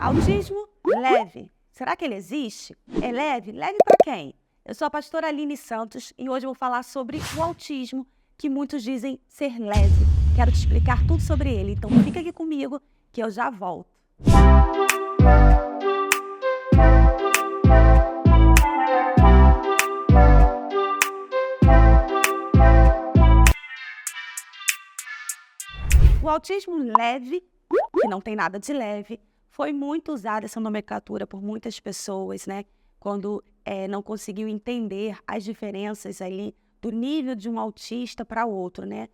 Autismo leve. Será que ele existe? É leve? Leve para quem? Eu sou a pastora Aline Santos e hoje eu vou falar sobre o autismo, que muitos dizem ser leve. Quero te explicar tudo sobre ele, então fica aqui comigo que eu já volto. O autismo leve, que não tem nada de leve, foi muito usada essa nomenclatura por muitas pessoas, né? Quando não conseguiu entender as diferenças ali do nível de um autista para outro, né?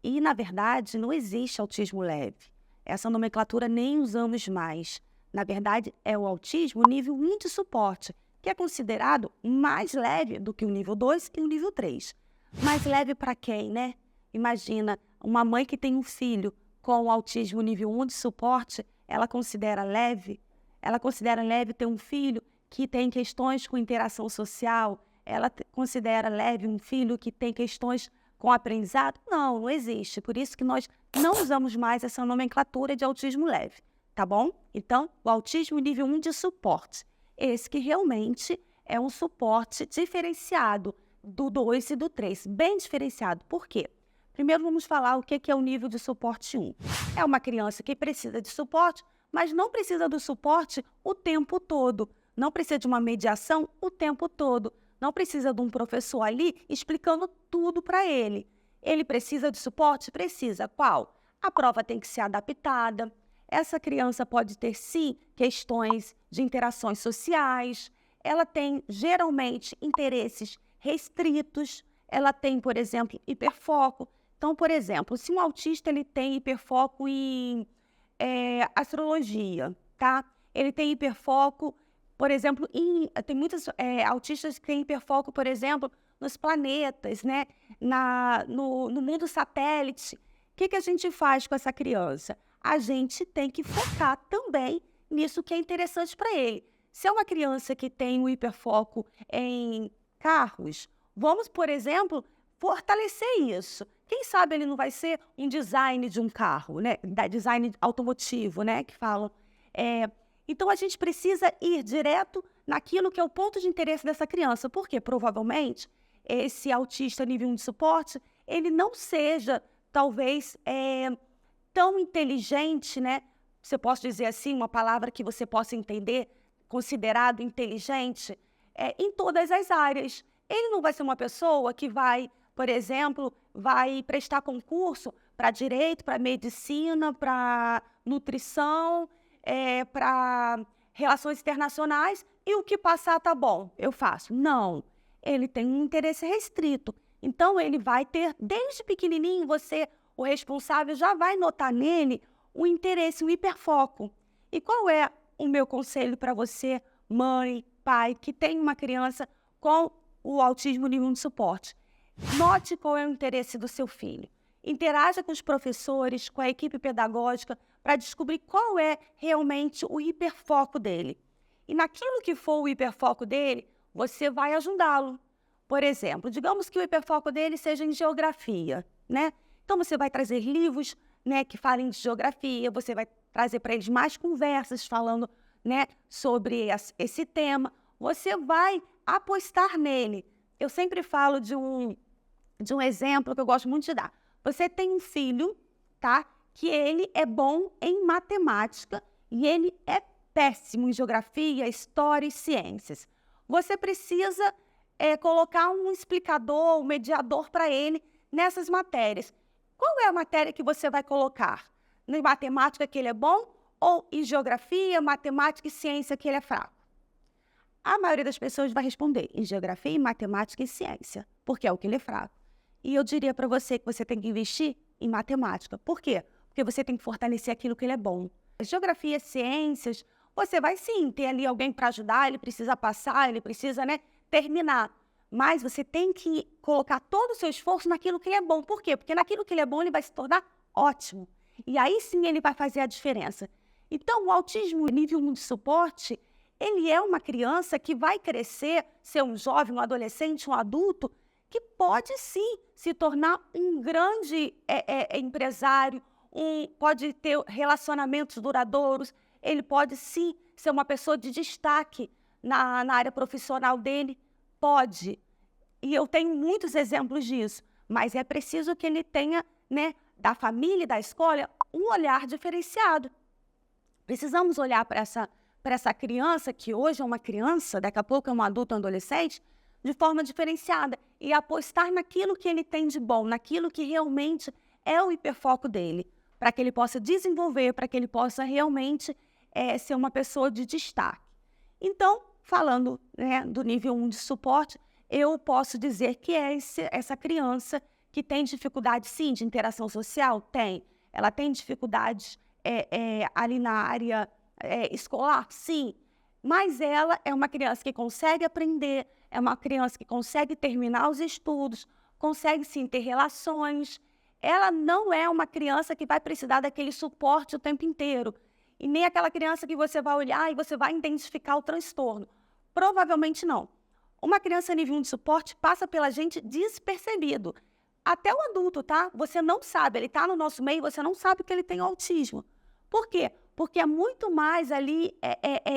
E, na verdade, não existe autismo leve. Essa nomenclatura nem usamos mais. Na verdade, é o autismo nível 1 de suporte, que é considerado mais leve do que o nível 2 e o nível 3. Mais leve para quem, né? Imagina, uma mãe que tem um filho com autismo nível 1 de suporte, ela considera leve? Ela considera leve ter um filho que tem questões com interação social? Ela considera leve um filho que tem questões com aprendizado? Não, não existe. Por isso que nós não usamos mais essa nomenclatura de autismo leve, tá bom? Então, o autismo nível 1 de suporte. Esse que realmente é um suporte diferenciado do 2 e do 3, bem diferenciado. Por quê? Primeiro vamos falar o que é o nível de suporte 1. É uma criança que precisa de suporte, mas não precisa do suporte o tempo todo. Não precisa de uma mediação o tempo todo. Não precisa de um professor ali explicando tudo para ele. Ele precisa de suporte? Precisa. Qual? A prova tem que ser adaptada. Essa criança pode ter, sim, questões de interações sociais. Ela tem, geralmente, interesses restritos. Ela tem, por exemplo, hiperfoco. Então, por exemplo, se um autista ele tem hiperfoco em astrologia, tá? Ele tem hiperfoco, por exemplo, tem muitos autistas que têm hiperfoco, por exemplo, nos planetas, né? No mundo satélite. O que a gente faz com essa criança? A gente tem que focar também nisso que é interessante para ele. Se é uma criança que tem um hiperfoco em carros, vamos, por exemplo, fortalecer isso. Quem sabe ele não vai ser um design de um carro, né? Design automotivo, né? Que falam. Então, a gente precisa ir direto naquilo que é o ponto de interesse dessa criança. Porque, provavelmente, esse autista nível 1 de suporte, ele não seja, talvez, tão inteligente, né? Você pode dizer assim, uma palavra que você possa entender, considerado inteligente, em todas as áreas. Ele não vai ser uma pessoa que vai, por exemplo, vai prestar concurso para direito, para medicina, para nutrição, para relações internacionais, e o que passar tá bom, eu faço. Não, ele tem um interesse restrito. Então, ele vai ter, desde pequenininho, o responsável, já vai notar nele o interesse, o hiperfoco. E qual é o meu conselho para você, mãe, pai, que tem uma criança com o autismo nível 1 de suporte? Note qual é o interesse do seu filho. Interaja com os professores, com a equipe pedagógica, para descobrir qual é realmente o hiperfoco dele. E naquilo que for o hiperfoco dele, você vai ajudá-lo. Por exemplo, digamos que o hiperfoco dele seja em geografia, né? Então, você vai trazer livros, né, que falem de geografia, você vai trazer para eles mais conversas falando, né, sobre esse tema. Você vai apostar nele. Eu sempre falo de um exemplo que eu gosto muito de dar. Você tem um filho, tá, que ele é bom em matemática e ele é péssimo em geografia, história e ciências. Você precisa colocar um explicador, um mediador para ele nessas matérias. Qual é a matéria que você vai colocar? Na matemática que ele é bom ou em geografia, matemática e ciência que ele é fraco? A maioria das pessoas vai responder em geografia, matemática e ciência, porque é o que ele é fraco. E eu diria para você que você tem que investir em matemática. Por quê? Porque você tem que fortalecer aquilo que ele é bom. Geografia, ciências, você vai sim ter ali alguém para ajudar, ele precisa passar, ele precisa, né, terminar. Mas você tem que colocar todo o seu esforço naquilo que ele é bom. Por quê? Porque naquilo que ele é bom, ele vai se tornar ótimo. E aí sim ele vai fazer a diferença. Então, o autismo nível 1 de suporte, ele é uma criança que vai crescer, ser um jovem, um adolescente, um adulto, que pode sim se tornar um grande empresário, pode ter relacionamentos duradouros, Ele pode, sim, ser uma pessoa de destaque na área profissional dele? Pode. E eu tenho muitos exemplos disso. Mas é preciso que ele tenha, né, da família e da escola, um olhar diferenciado. Precisamos olhar para essa criança, que hoje é uma criança, daqui a pouco é um adulto, um adolescente, de forma diferenciada e apostar naquilo que ele tem de bom, naquilo que realmente é o hiperfoco dele, para que ele possa desenvolver, para que ele possa realmente ser uma pessoa de destaque. Então, falando, né, do nível 1 de suporte, eu posso dizer que é essa criança que tem dificuldade, sim, de interação social? Tem. Ela tem dificuldades ali na área escolar? Sim. Mas ela é uma criança que consegue aprender, é uma criança que consegue terminar os estudos, consegue, sim, ter relações. Ela não é uma criança que vai precisar daquele suporte o tempo inteiro. E nem aquela criança que você vai olhar e você vai identificar o transtorno. Provavelmente não. Uma criança nível 1 de suporte passa pela gente despercebido. Até o adulto, tá? Você não sabe, ele está no nosso meio, você não sabe que ele tem autismo. Por quê? Porque é muito mais ali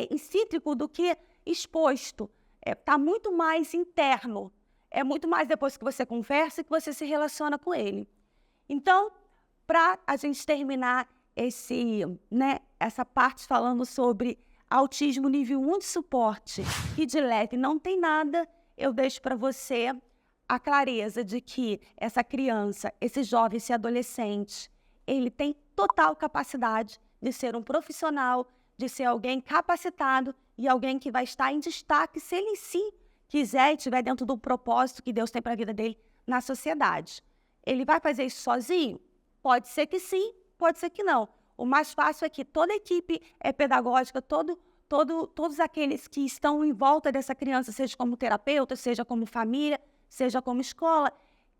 incítrico do que exposto. Está muito mais interno. É muito mais depois que você conversa e que você se relaciona com ele. Então, para a gente terminar essa parte falando sobre autismo nível 1 de suporte e de leve não tem nada, eu deixo para você a clareza de que essa criança, esse jovem, esse adolescente, ele tem total capacidade de ser um profissional, de ser alguém capacitado e alguém que vai estar em destaque se ele sim quiser e estiver dentro do propósito que Deus tem para a vida dele na sociedade. Ele vai fazer isso sozinho? Pode ser que sim, pode ser que não. O mais fácil é que toda a equipe pedagógica, todos aqueles que estão em volta dessa criança, seja como terapeuta, seja como família, seja como escola,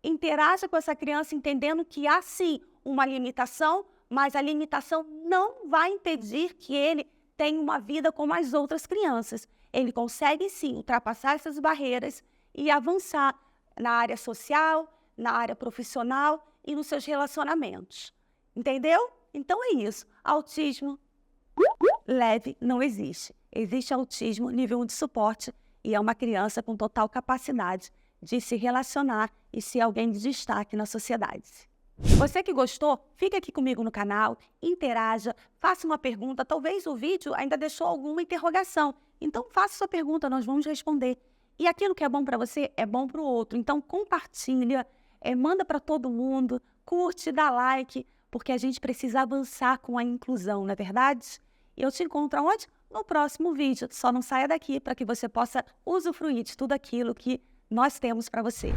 interaja com essa criança entendendo que há sim uma limitação, mas a limitação não vai impedir que ele tenha uma vida como as outras crianças. Ele consegue sim ultrapassar essas barreiras e avançar na área social, na área profissional e nos seus relacionamentos. Entendeu? Então é isso. Autismo leve não existe. Existe autismo nível 1 de suporte e é uma criança com total capacidade de se relacionar e ser alguém de destaque na sociedade. Você que gostou, fica aqui comigo no canal, interaja, faça uma pergunta. Talvez o vídeo ainda deixou alguma interrogação. Então faça sua pergunta, nós vamos responder. E aquilo que é bom para você é bom para o outro. Então compartilha, manda para todo mundo, curte, dá like, porque a gente precisa avançar com a inclusão, não é verdade? E eu te encontro onde? No próximo vídeo. Só não saia daqui para que você possa usufruir de tudo aquilo que nós temos para você.